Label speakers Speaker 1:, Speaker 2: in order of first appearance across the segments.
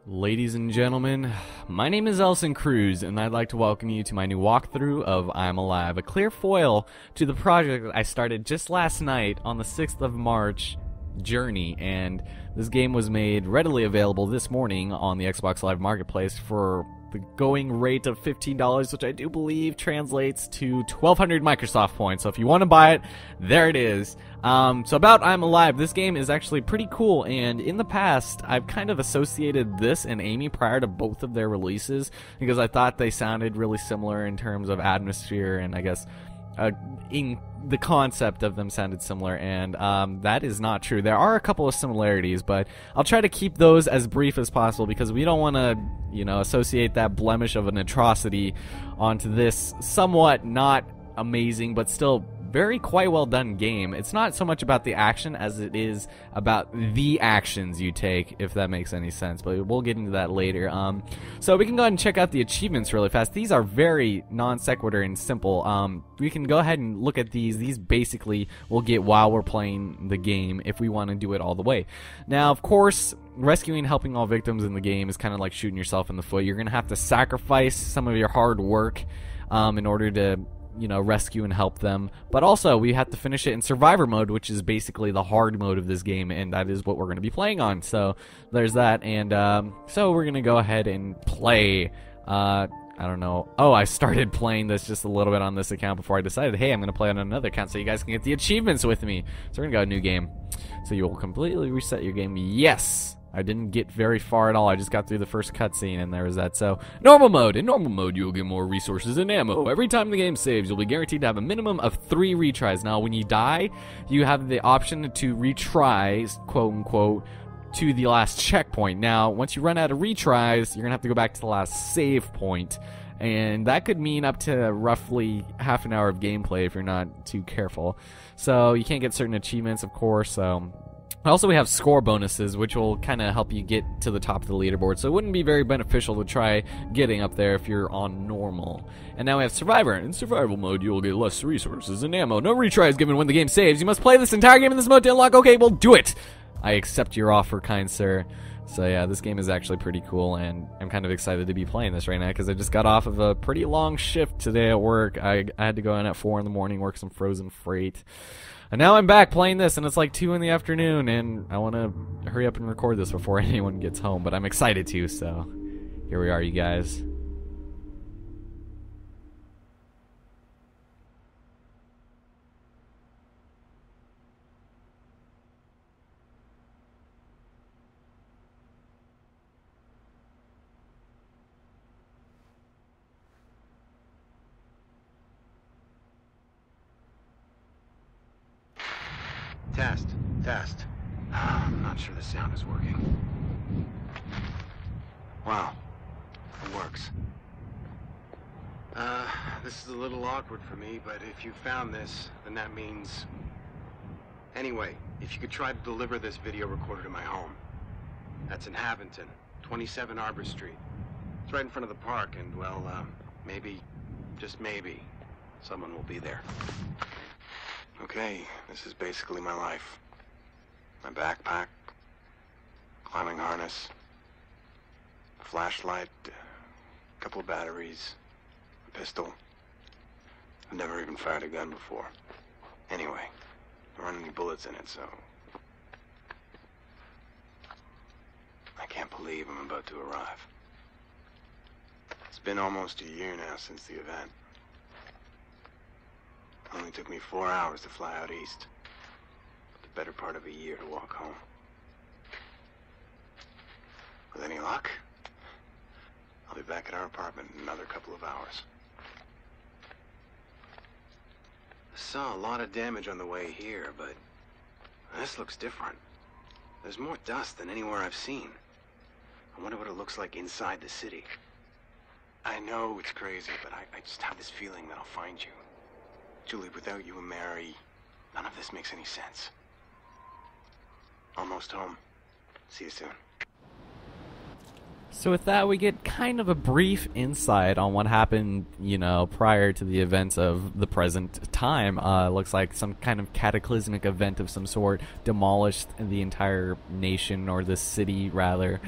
Speaker 1: Ladies and gentlemen, my name is Elson Cruz, and I'd like to welcome you to my new walkthrough of I'm Alive, a clear foil to the project I started just last night on the 6th of March, Journey, and this game was made readily available this morning on the Xbox Live Marketplace for the going rate of $15, which I do believe translates to 1,200 Microsoft points. So if you want to buy it, there it is. So about I'm Alive, this game is actually pretty cool, and in the past, I've kind of associated this and Amy prior to both of their releases, because I thought they sounded really similar in terms of atmosphere, and I guess in the concept of them sounded similar, and that is not true. There are a couple of similarities, but I'll try to keep those as brief as possible because we don't want to, associate that blemish of an atrocity onto this somewhat not amazing, but still very quite well done game. It's not so much about the action as it is about the actions you take, if that makes any sense, but we'll get into that later. So we can go ahead and check out the achievements really fast. These are very non sequitur and simple. We can go ahead and look at these. These basically we'll get while we're playing the game if we want to do it all the way. Now, of course, rescuing and helping all victims in the game is kind of like shooting yourself in the foot. You're going to have to sacrifice some of your hard work in order to rescue and help them, but also we have to finish it in survivor mode, which is basically the hard mode of this game, and that is what we're going to be playing on. So there's that, and so we're going to go ahead and play. I don't know. Oh, I started playing this just a little bit on this account before I decided, hey, I'm going to play on another account so you guys can get the achievements with me. So we're going to go new game. So you will completely reset your game. Yes! I didn't get very far at all. I just got through the first cutscene, and there was that. So, normal mode. In normal mode, you'll get more resources and ammo. Every time the game saves, you'll be guaranteed to have a minimum of 3 retries. Now, when you die, you have the option to retry, quote-unquote, to the last checkpoint. Now, once you run out of retries, you're going to have to go back to the last save point. And that could mean up to roughly half an hour of gameplay if you're not too careful. So, you can't get certain achievements, of course, Also, we have score bonuses, which will kind of help you get to the top of the leaderboard, so it wouldn't be very beneficial to try getting up there if you're on normal. And now we have Survivor. In survival mode, you will get less resources and ammo. No retries given when the game saves. You must play this entire game in this mode to unlock. Okay, well, do it! I accept your offer, kind sir. So yeah, this game is actually pretty cool, and I'm kind of excited to be playing this right now because I just got off of a pretty long shift today at work. I had to go in at 4 in the morning, work some frozen freight. And now I'm back playing this, and it's like 2 in the afternoon, and I want to hurry up and record this before anyone gets home, but I'm excited to, so here we are, you guys.
Speaker 2: Test. I'm not sure the sound is working. Wow. It works. This is a little awkward for me, but if you found this, then that means... Anyway, if you could try to deliver this video recorder to my home. That's in Haventon, 27 Arbor Street. It's right in front of the park, and, well, maybe, just maybe, someone will be there. Okay, this is basically my life. My backpack, climbing harness, a flashlight, a couple of batteries, a pistol. I've never even fired a gun before. Anyway, there aren't any bullets in it, so... I can't believe I'm about to arrive. It's been almost a year now since the event. It only took me 4 hours to fly out east. But the better part of a year to walk home. With any luck, I'll be back at our apartment in another couple of hours. I saw a lot of damage on the way here, but this looks different. There's more dust than anywhere I've seen. I wonder what it looks like inside the city. I know it's crazy, but I just have this feeling that I'll find you. Julie, without you and Mary, none of this makes any sense. Almost home. See you soon.
Speaker 1: So with that, we get kind of a brief insight on what happened, you know, prior to the events of the present time. Looks like some kind of cataclysmic event of some sort demolished the entire nation, or the city, rather.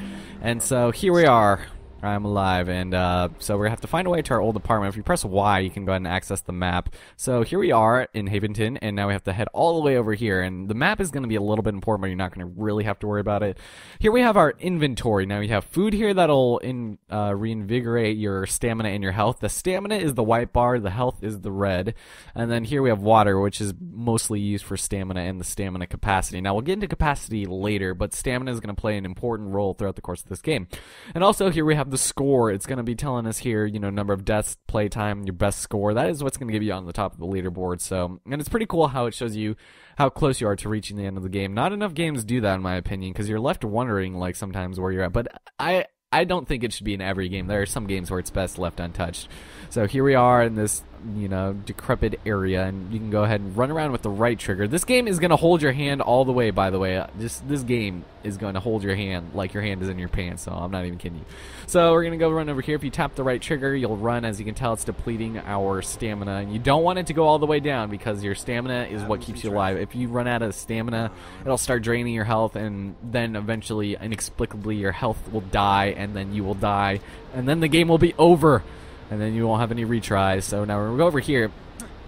Speaker 1: And so here we are. I'm alive, and so we're gonna have to find a way to our old apartment. If you press Y, you can go ahead and access the map. So here we are in Haventon, and now we have to head all the way over here. And the map is gonna be a little bit important, but you're not gonna really have to worry about it. Here we have our inventory. Now we have food here that'll reinvigorate your stamina and your health. The stamina is the white bar, the health is the red, and then here we have water, which is mostly used for stamina and the stamina capacity. Now we'll get into capacity later, but stamina is gonna play an important role throughout the course of this game. And also here we have the score. It's going to be telling us here, you know, number of deaths, playtime, your best score. That is what's going to give you on the top of the leaderboard. So, and it's pretty cool how it shows you how close you are to reaching the end of the game. Not enough games do that, in my opinion, because you're left wondering, like, sometimes where you're at. But I don't think it should be in every game. There are some games where it's best left untouched. So here we are in this, you know, decrepit area, and you can go ahead and run around with the right trigger. This game is going to hold your hand all the way, by the way. This game is going to hold your hand like your hand is in your pants, so I'm not even kidding you. So we're going to go run over here. If you tap the right trigger, you'll run. As you can tell, it's depleting our stamina, and you don't want it to go all the way down because your stamina is what keeps you alive. If you run out of stamina, it'll start draining your health, and then eventually, inexplicably, your health will die, and then you will die, and then the game will be over. And then you won't have any retries. So now we're going to go over here.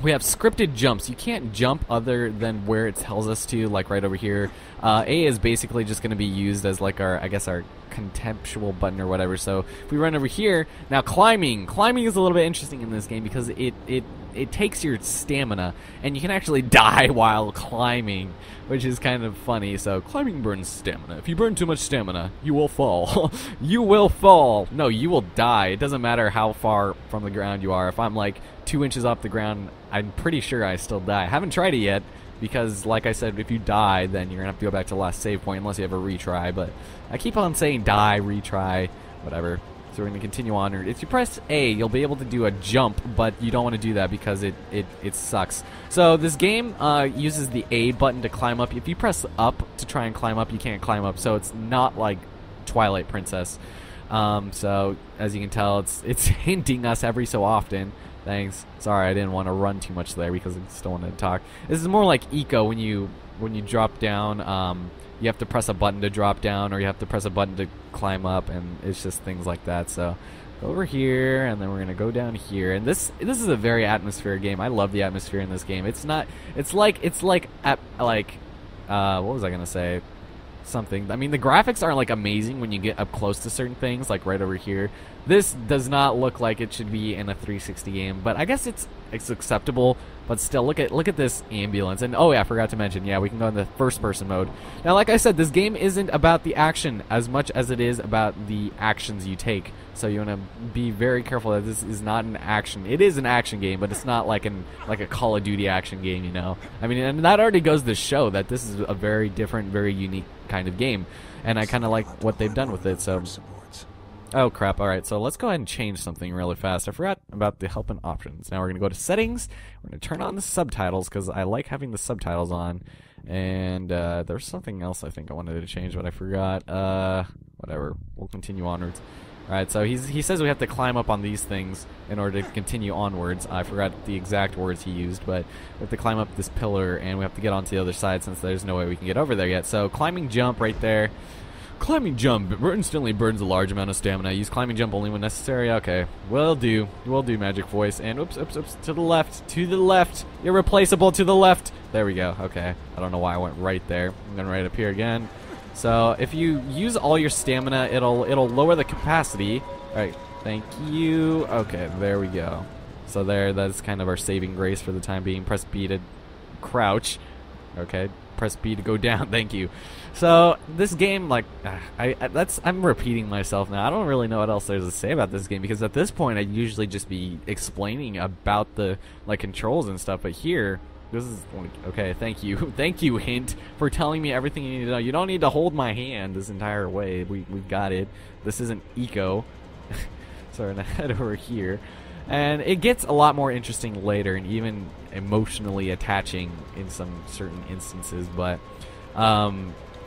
Speaker 1: We have scripted jumps. You can't jump other than where it tells us to, like right over here. A is basically just going to be used as like our, I guess, our contemptual button or whatever. So if we run over here, now climbing. Climbing is a little bit interesting in this game because it takes your stamina, and you can actually die while climbing, which is kind of funny. So climbing burns stamina. If you burn too much stamina, you will fall. You will fall. No, you will die. It doesn't matter how far from the ground you are. If I'm like 2 inches off the ground, I'm pretty sure I still die. I haven't tried it yet because, like I said, if you die, then you're going to have to go back to the last save point unless you have a retry. But I keep on saying die, retry, whatever. So we're going to continue on. If you press A, you'll be able to do a jump, but you don't want to do that because it sucks. So this game uses the A button to climb up. If you press up to try and climb up, you can't climb up. So it's not like Twilight Princess. So as you can tell, it's hinting us every so often. Thanks. Sorry, I didn't want to run too much there because I still wanted to talk. This is more like Eco when you drop down. You have to press a button to drop down, or you have to press a button to climb up, and it's just things like that. So go over here, and then we're gonna go down here. And this is a very atmospheric game. I love the atmosphere in this game. It's like what was I gonna say? Something. I mean, the graphics aren't like amazing when you get up close to certain things, like right over here. This does not look like it should be in a 360 game, but I guess it's acceptable. But still, look at this ambulance. And oh yeah, I forgot to mention, yeah, we can go in the first person mode. Now, like I said, this game isn't about the action as much as it is about the actions you take. So you want to be very careful that this is not an action. It is an action game, but it's not like a Call of Duty action game, you know. I mean, and that already goes to show that this is a very different, very unique kind of game, and I kind of like what they've done with it. So, oh crap! All right, so let's go ahead and change something really fast. I forgot about the help and options. Now we're gonna go to settings. We're gonna turn on the subtitles because I like having the subtitles on. And there's something else I think I wanted to change, but I forgot. Whatever. We'll continue onwards. Alright, so he says we have to climb up on these things in order to continue onwards. I forgot the exact words he used, but we have to climb up this pillar, and we have to get onto the other side since there's no way we can get over there yet. So climbing jump right there. Climbing jump instantly burns a large amount of stamina. Use climbing jump only when necessary. Okay, will do. Will do, Magic Voice. And oops, to the left. To the left. Irreplaceable to the left. There we go. Okay. I don't know why I went right there. I'm going right up here again. So if you use all your stamina, it'll lower the capacity. All right. Thank you. Okay, there we go. So that's kind of our saving grace for the time being. Press B to crouch. Okay. Press B to go down. Thank you. So this game, like, I'm repeating myself now. I don't really know what else there's to say about this game because at this point I'd usually just be explaining about the controls and stuff. But here, this is like, okay. Thank you, thank you, Hint, for telling me everything you need to know. You don't need to hold my hand this entire way. We've got it. This isn't Eco. So we're gonna head over here. And it gets a lot more interesting later and even emotionally attaching in some certain instances. But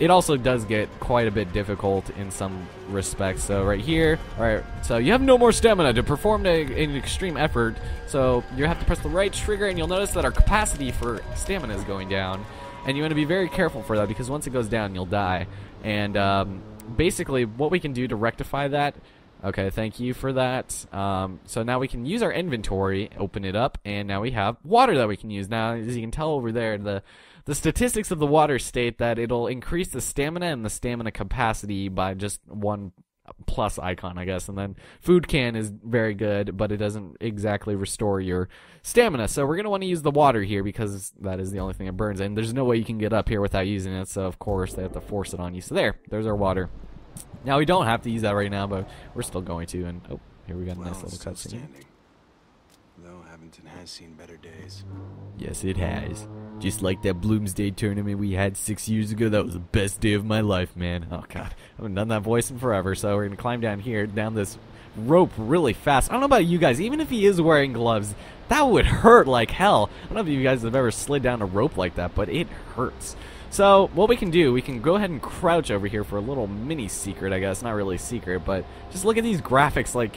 Speaker 1: it also does get quite a bit difficult in some respects. So right here, alright, so you have no more stamina to perform an extreme effort, so you have to press the right trigger, and you'll notice that our capacity for stamina is going down, and you want to be very careful for that, because once it goes down, you'll die. And basically, what we can do to rectify that, okay, thank you for that. So now we can use our inventory, open it up, and now we have water that we can use. Now, as you can tell over there, the statistics of the water state that it'll increase the stamina and the stamina capacity by just one plus icon, I guess. And then food can is very good, but it doesn't exactly restore your stamina. So we're going to want to use the water here, because that is the only thing that burns. And there's no way you can get up here without using it, so of course they have to force it on you. So there's our water. Now we don't have to use that right now, but we're still going to. And oh, here we got a nice little cutscene.
Speaker 2: Though Haventon has seen better days.
Speaker 1: Yes, it has. Just like that Bloomsday tournament we had 6 years ago. That was the best day of my life, man. Oh god, I haven't done that voice in forever. So we're gonna climb down here, down this rope really fast. I don't know about you guys, even if he is wearing gloves, that would hurt like hell. I don't know if you guys have ever slid down a rope like that, but it hurts. So what we can do, we can go ahead and crouch over here for a little mini secret, I guess. Not really a secret, but just look at these graphics. Like,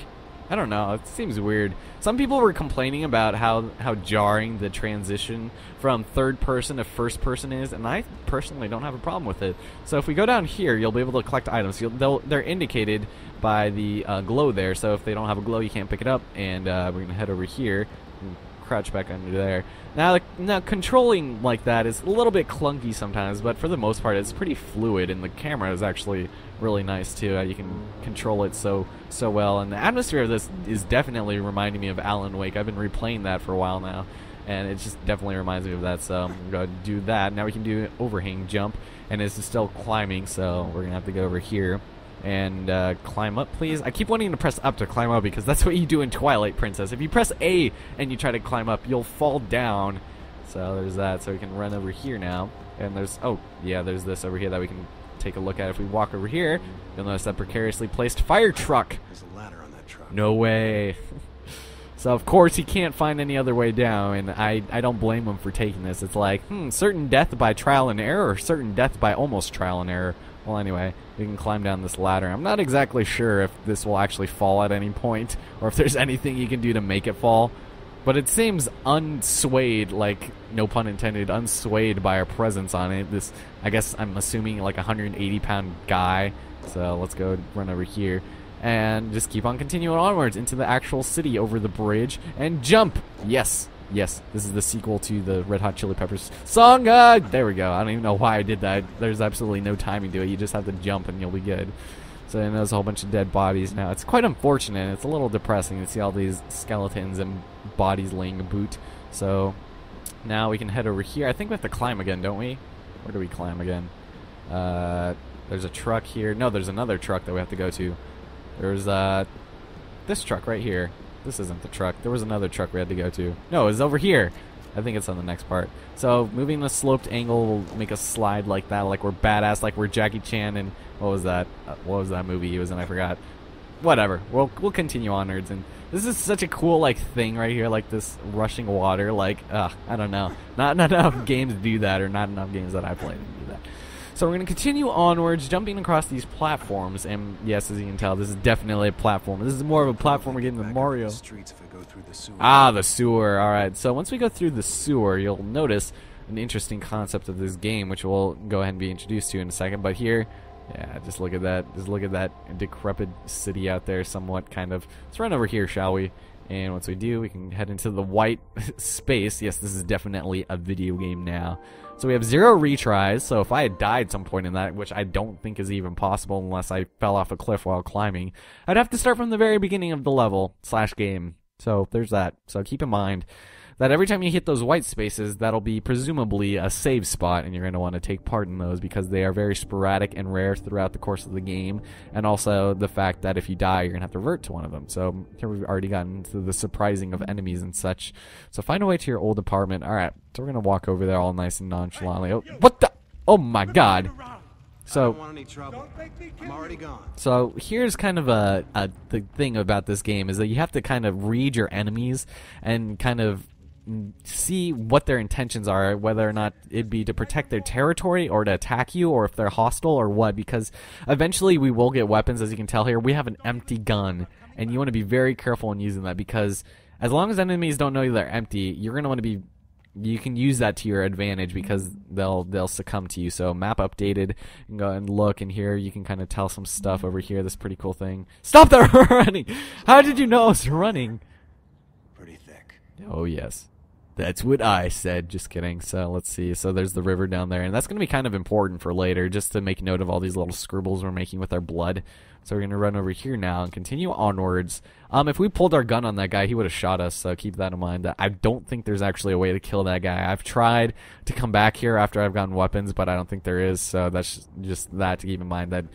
Speaker 1: I don't know, it seems weird. Some people were complaining about how jarring the transition from third person to first person is, and I personally don't have a problem with it. So if we go down here, you'll be able to collect items. They're indicated by the glow there, so if they don't have a glow, you can't pick it up. And we're going to head over here and crouch back under there. Now controlling like that is a little bit clunky sometimes, but for the most part it's pretty fluid, and the camera is actually really nice too. You can control it so well, and the atmosphere of this is definitely reminding me of Alan Wake. I've been replaying that for a while now, and it just definitely reminds me of that. So I'm going to do that. Now we can do an overhang jump, and this is still climbing, so we're gonna have to go over here and climb up, please. I keep wanting to press up to climb up, because that's what you do in Twilight Princess. If you press A and you try to climb up, you'll fall down. So there's that. So we can run over here now, and there's, oh yeah, there's this over here that we can take a look at. If we walk over here, you'll notice that precariously placed fire truck.
Speaker 2: There's a ladder on that truck.
Speaker 1: No way. So of course he can't find any other way down, and I don't blame him for taking this. It's like, certain death by trial and error, or certain death by almost trial and error. Well, anyway, we can climb down this ladder. I'm not exactly sure if this will actually fall at any point, or if there's anything you can do to make it fall. But it seems unswayed, like, no pun intended, unswayed by our presence on it. This, I guess I'm assuming, like a 180-pound guy. So let's go run over here and just keep on continuing onwards into the actual city over the bridge and jump. Yes. Yes, this is the sequel to the Red Hot Chili Peppers song. There we go. I don't even know why I did that. There's absolutely no timing to it. You just have to jump and you'll be good. So then there's a whole bunch of dead bodies now. It's quite unfortunate. It's a little depressing to see all these skeletons and bodies laying about. So now we can head over here. I think we have to climb again, don't we? Where do we climb again? There's a truck here. No, there's another truck that we have to go to. There's this truck right here. This isn't the truck. There was another truck we had to go to. No, it's over here. I think it's on the next part. So moving the sloped angle will make us slide like that, like we're badass, like we're Jackie Chan. And what was that? What was that movie he was in? I forgot. Whatever. We'll continue onwards. And this is such a cool like thing right here, like this rushing water. Like I don't know. Not enough games do that, or not enough games that I played do that. So we're going to continue onwards, jumping across these platforms, and yes, as you can tell, this is definitely a platform. This is more of a platformer game than Mario. The sewer. Alright, so once we go through the sewer, you'll notice an interesting concept of this game, which we'll go ahead and be introduced to in a second. But here, yeah, just look at that. Just look at that decrepit city out there, somewhat, kind of. Let's run over here, shall we? And once we do, we can head into the white space. Yes, this is definitely a video game now. So we have 0 retries, so if I had died some point in that, which I don't think is even possible unless I fell off a cliff while climbing, I'd have to start from the very beginning of the level / game. So there's that. So keep in mind that every time you hit those white spaces, that'll be presumably a save spot, and you're going to want to take part in those because they are very sporadic and rare throughout the course of the game, and also the fact that if you die, you're going to have to revert to one of them. So here we've already gotten to the surprising of enemies and such. So find a way to your old apartment. Alright, so we're going to walk over there all nice and nonchalantly. Oh, what the? Oh my god. So, I don't want any trouble. I'm already gone. So here's kind of the thing about this game is that you have to kind of read your enemies and kind of see what their intentions are, whether or not it'd be to protect their territory or to attack you, or if they're hostile or what, because eventually we will get weapons. As you can tell here, we have an empty gun, and you want to be very careful in using that, because as long as enemies don't know they're empty, you're going to want to be, you can use that to your advantage, because they'll succumb to you. So map updated, you can go and look, and here you can kind of tell some stuff over here. This pretty cool thing. Stop that running! How did you know I was running?
Speaker 2: Pretty thick.
Speaker 1: Oh yes, that's what I said. Just kidding. So let's see. So there's the river down there, and that's going to be kind of important for later, just to make note of all these little scribbles we're making with our blood. So we're going to run over here now and continue onwards. If we pulled our gun on that guy, he would have shot us, so keep that in mind. That I don't think there's actually a way to kill that guy. I've tried to come back here after I've gotten weapons, but I don't think there is, so that's just that to keep in mind, that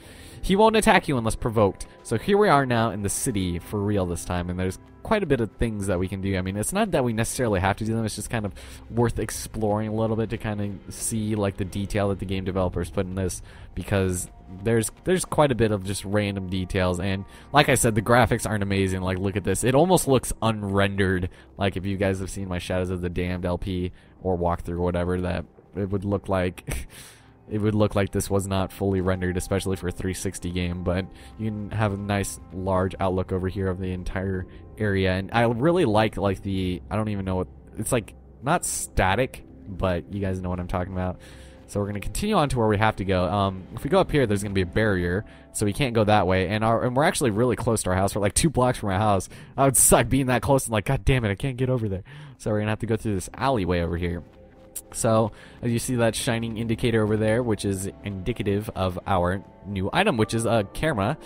Speaker 1: he won't attack you unless provoked. So here we are now in the city for real this time, and there's quite a bit of things that we can do. I mean, it's not that we necessarily have to do them, it's just kind of worth exploring a little bit to kind of see like the detail that the game developers put in this, because there's quite a bit of just random details. And like I said, the graphics aren't amazing. Like, look at this, it almost looks unrendered. Like, if you guys have seen my Shadows of the Damned LP or walkthrough or whatever, that it would look like it would look like this was not fully rendered, especially for a 360 game. But you can have a nice large outlook over here of the entire area, and I really like the, I don't even know what it's like, not static, but you guys know what I'm talking about. So we're going to continue on to where we have to go. If we go up here, there's going to be a barrier, so we can't go that way. And we're actually really close to our house. We're like 2 blocks from our house. I would suck being that close and like, god damn it, I can't get over there. So we're going to have to go through this alleyway over here. So as you see that shining indicator over there, which is indicative of our new item, which is a camera,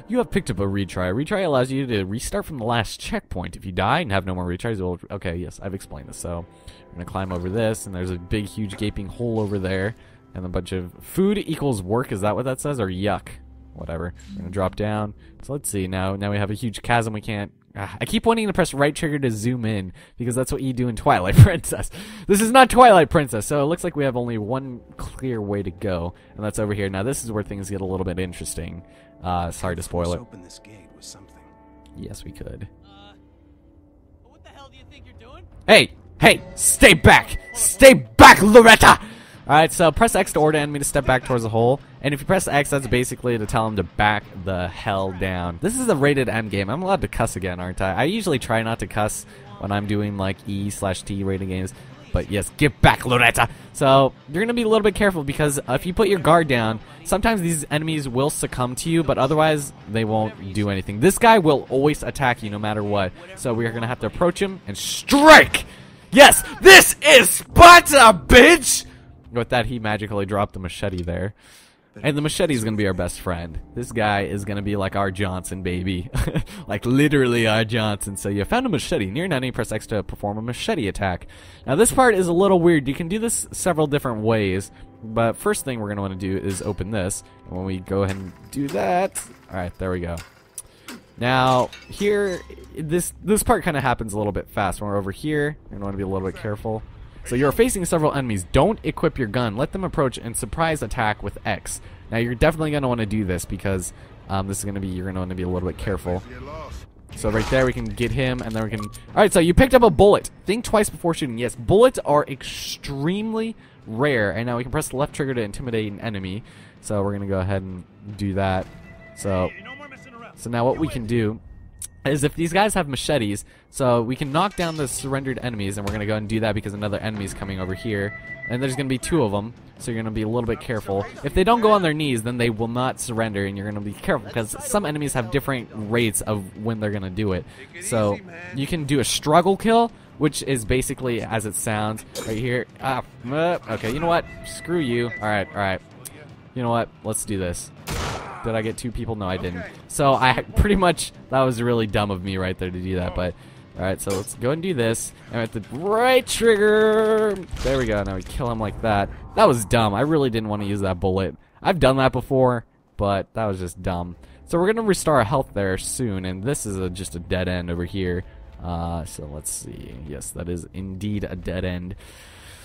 Speaker 1: you have picked up a retry. A retry allows you to restart from the last checkpoint. If you die and have no more retries, you'll, okay, yes, I've explained this. So I'm gonna climb over this, and there's a big huge gaping hole over there, and a bunch of food equals work. Is that what that says? Or yuck, whatever. We're gonna drop down. So let's see, now we have a huge chasm. We can't, I keep wanting to press right trigger to zoom in, because that's what you do in Twilight Princess. This is not Twilight Princess, so it looks like we have only one clear way to go, and that's over here. Now this is where things get a little bit interesting. Sorry to spoil it.
Speaker 2: Open this gate with something.
Speaker 1: Yes, we could.
Speaker 3: What the hell do you think you're doing?
Speaker 1: Hey, stay back! Stay back, Loretta! Alright, so press X to order enemy to step back towards the hole. And if you press X, that's basically to tell him to back the hell down. This is a rated M game. I'm allowed to cuss again, aren't I? I usually try not to cuss when I'm doing like E/T rated games. But yes, get back, Loretta! So, you're going to be a little bit careful, because if you put your guard down, sometimes these enemies will succumb to you, but otherwise, they won't do anything. This guy will always attack you no matter what. So we're going to have to approach him and strike! Yes, this is Sparta, bitch! With that, he magically dropped the machete there. And the machete is going to be our best friend. This guy is going to be like our Johnson, baby. Like, literally our Johnson. So you found a machete. Near an enemy, press X to perform a machete attack. Now, this part is a little weird. You can do this several different ways. But first thing we're going to want to do is open this. And when we go ahead and do that... Alright, there we go. Now, here, this part kind of happens a little bit fast. When we're over here, you're going to want to be a little bit careful. So you're facing several enemies. Don't equip your gun. Let them approach and surprise attack with X. Now you're definitely going to want to do this, because this is going to be, you're going to want to be a little bit careful. So right there we can get him, and then we can... Alright, so you picked up a bullet. Think twice before shooting. Yes, bullets are extremely rare. And now we can press the left trigger to intimidate an enemy. So we're going to go ahead and do that. So now what we can do is, if these guys have machetes, so we can knock down the surrendered enemies, and we're going to go and do that because another enemy's coming over here, and there's going to be 2 of them, so you're going to be a little bit careful. If they don't go on their knees, then they will not surrender, and you're going to be careful, because some enemies have different rates of when they're going to do it. So you can do a struggle kill, which is basically as it sounds right here. Okay, you know what? Screw you. Alright. You know what? Let's do this. Did I get 2 people? No, I didn't. So I pretty much, that was really dumb of me right there to do that. But alright, so let's go and do this. And at the right trigger, there we go. Now we kill him like that. That was dumb. I really didn't want to use that bullet. I've done that before, but that was just dumb. So we're gonna restore our health there soon, and this is just a dead end over here. So let's see. Yes, that is indeed a dead end.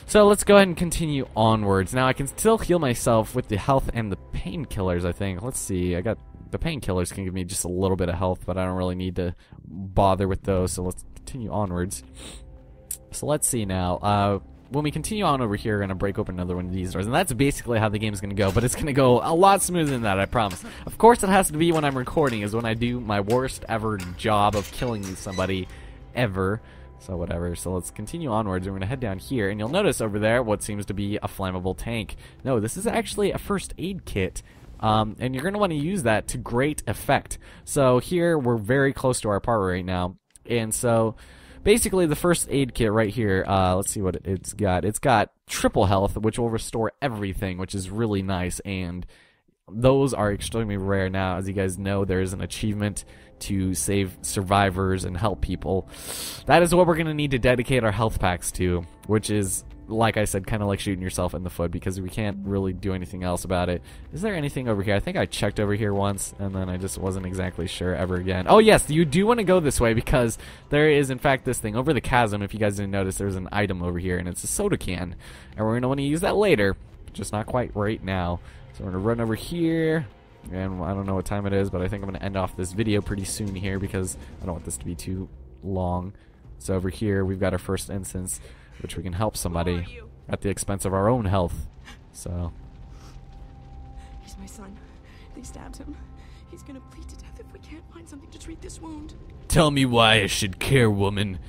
Speaker 1: So let's go ahead and continue onwards. Now I can still heal myself with the health and the painkillers, I think. Let's see. I got the painkillers can give me just a little bit of health, but I don't really need to bother with those. So let's continue onwards. So let's see now. When we continue on over here, we're going to break open another one of these doors. And that's basically how the game's going to go. But it's going to go a lot smoother than that, I promise. Of course, it has to be when I'm recording, is when I do my worst ever job of killing somebody ever. So whatever. So let's continue onwards. We're going to head down here. And you'll notice over there what seems to be a flammable tank. No, this is actually a first aid kit. And you're going to want to use that to great effect. So here, we're very close to our part right now. And so basically, the first aid kit right here, let's see what it's got. It's got triple health, which will restore everything, which is really nice, and those are extremely rare now. As you guys know, there is an achievement to save survivors and help people. That is what we're going to need to dedicate our health packs to, which is, like I said, kind of like shooting yourself in the foot because we can't really do anything else about it. Is there anything over here? I think I checked over here once, and then I just wasn't exactly sure ever again. Oh, yes, you do want to go this way because there is, in fact, this thing. Over the chasm, if you guys didn't notice, there's an item over here, and it's a soda can. And we're going to want to use that later, just not quite right now. So we're going to run over here. And I don't know what time it is, but I think I'm going to end off this video pretty soon here because I don't want this to be too long. So over here, we've got our first instance, which we can help somebody at the expense of our own health. So.
Speaker 4: He's my son. They stabbed him. He's going to bleed to death if we can't find something to treat this wound.
Speaker 1: Tell me why I should care, woman.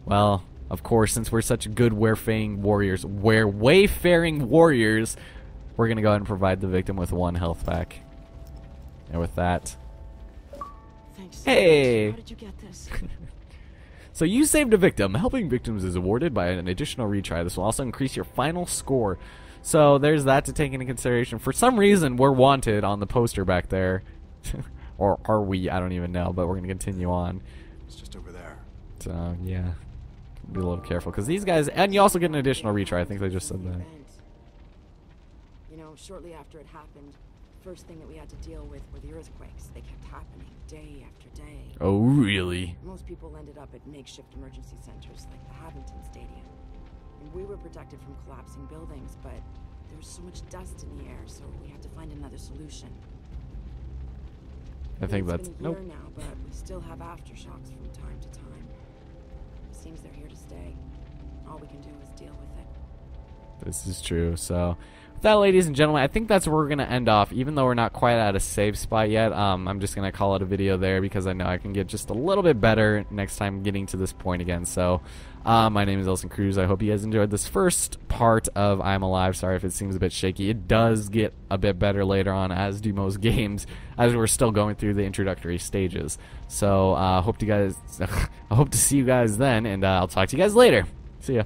Speaker 1: Well, of course, since we're such good wayfaring warriors, we're going to go ahead and provide the victim with 1 health pack. And with that,
Speaker 4: Thanks.
Speaker 1: hey!
Speaker 4: How did you get this?
Speaker 1: So you saved a victim. Helping victims is awarded by an additional retry. This will also increase your final score. So there's that to take into consideration. For some reason, we're wanted on the poster back there. Or are we? I don't even know, but we're going to continue on.
Speaker 2: It's just over there.
Speaker 1: So, yeah. Be a little careful, because these guys... And you also get an additional retry. I think they just said that.
Speaker 4: You know, shortly after it happened, first thing that we had to deal with were the earthquakes. They kept happening day after day.
Speaker 1: Oh, really?
Speaker 4: Most people ended up at makeshift emergency centers like the Haventon Stadium. And we were protected from collapsing buildings, but there was so much dust in the air, so we had to find another solution.
Speaker 1: I think that's...
Speaker 4: It's been a year now, but we still have aftershocks from time to time. It seems they're here to stay. All we can do is deal with it.
Speaker 1: This is true. So, with that, ladies and gentlemen, I think that's where we're going to end off. Even though we're not quite at a save spot yet, I'm just going to call it a video there because I know I can get just a little bit better next time getting to this point again. So, my name is Elson Cruz. I hope you guys enjoyed this first part of I'm Alive. Sorry if it seems a bit shaky. It does get a bit better later on, as do most games, as we're still going through the introductory stages. So, I hope to see you guys then, and I'll talk to you guys later. See ya.